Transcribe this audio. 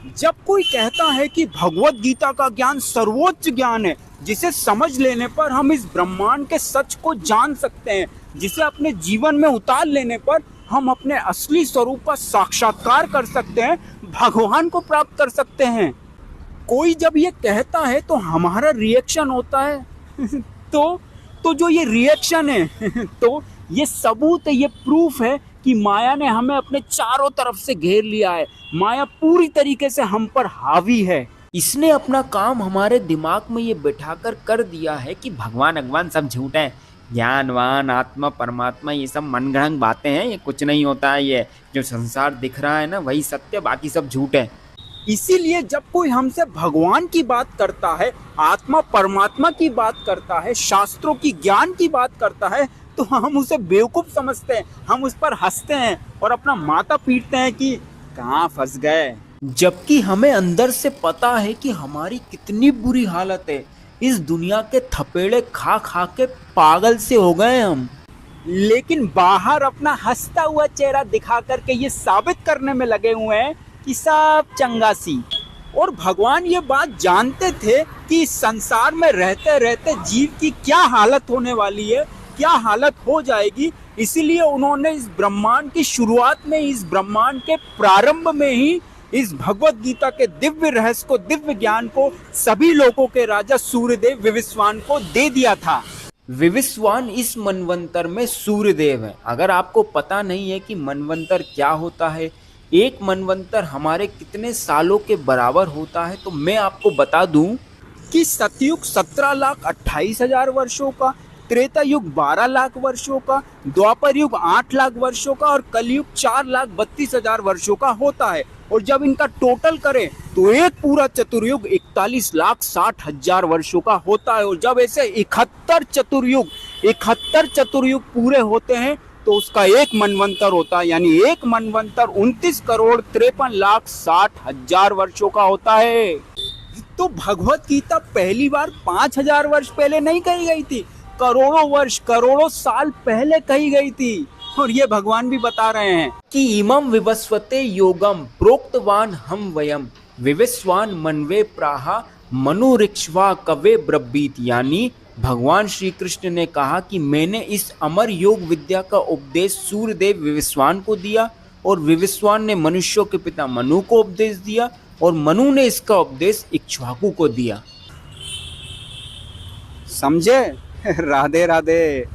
जब कोई कहता है कि भगवत गीता का ज्ञान सर्वोच्च ज्ञान है, जिसे समझ लेने पर हम इस ब्रह्मांड के सच को जान सकते हैं, जिसे अपने जीवन में उतार लेने पर हम अपने असली स्वरूप का साक्षात्कार कर सकते हैं, भगवान को प्राप्त कर सकते हैं, कोई जब ये कहता है तो हमारा रिएक्शन होता है तो जो ये रिएक्शन है तो ये सबूत है, ये प्रूफ है कि माया ने हमें अपने चारों तरफ से घेर लिया है। माया पूरी तरीके से हम पर हावी है। इसने अपना काम हमारे दिमाग में ये बिठाकर कर दिया है कि भगवान अगवान सब झूठ है, ज्ञानवान आत्मा परमात्मा ये सब मनगढ़ंत बातें हैं, ये कुछ नहीं होता है, ये जो संसार दिख रहा है ना वही सत्य, बाकी सब झूठ है। इसीलिए जब कोई हमसे भगवान की बात करता है, आत्मा परमात्मा की बात करता है, शास्त्रों की ज्ञान की बात करता है, तो हम उसे बेवकूफ समझते हैं, हम उस पर हंसते हैं और अपना माथा पीटते हैं कि कहाँ फंस गए। जबकि हमें अंदर से पता है कि हमारी कितनी बुरी हालत है, इस दुनिया के थपेड़े खा खा के पागल से हो गए हम। लेकिन बाहर अपना हंसता हुआ चेहरा दिखा करके ये साबित करने में लगे हुए हैं कि सब चंगासी। और भगवान ये बात जानते थे कि इस संसार में रहते रहते जीव की क्या हालत होने वाली है, क्या हालत हो जाएगी। इसीलिए उन्होंने इस ब्रह्मांड की शुरुआत में, इस ब्रह्मांड के प्रारंभ में ही इस भगवत गीता के दिव्य रहस्य को, दिव्य ज्ञान को सभी लोगों के राजा सूर्यदेव विवस्वान को दे दिया था। विवस्वान इस मनवंतर में सूर्यदेव है। अगर आपको पता नहीं है कि मनवंतर क्या होता है, एक मनवंतर हमारे कितने सालों के बराबर होता है, तो मैं आपको बता दूं कि सतयुग 17,28,000 वर्षों का, त्रेता युग 12 लाख वर्षों का, द्वापर युग 8 लाख वर्षों का और कलयुग 4,32,000 वर्षों का होता है। और जब इनका टोटल करें तो एक पूरा चतुर्युग 41,60,000 वर्षों का होता है। और जब ऐसे 71 चतुर्युग पूरे होते हैं तो उसका एक मनवंतर होता है, यानी एक मनवंतर 29,53,60,000 वर्षों का होता है। तो भगवत गीता पहली बार 5,000 वर्ष पहले नहीं कही गई थी, करोड़ों वर्ष, करोड़ों साल पहले कही गई थी। और ये भगवान भी बता रहे हैं कि इमं विवस्वते योगम प्रोक्तवान हम वयम विवस्वान मनवे प्राहा मनुरिक्ष्वा कवे ब्रवीत। यानी भगवान श्री कृष्ण ने कहा कि मैंने इस अमर योग विद्या का उपदेश सूर्यदेव विवस्वान को दिया और विवस्वान ने मनुष्यों के पिता मनु को उपदेश दिया और मनु ने इसका उपदेश इक्ष्वाकु को दिया। समझे? राधे राधे।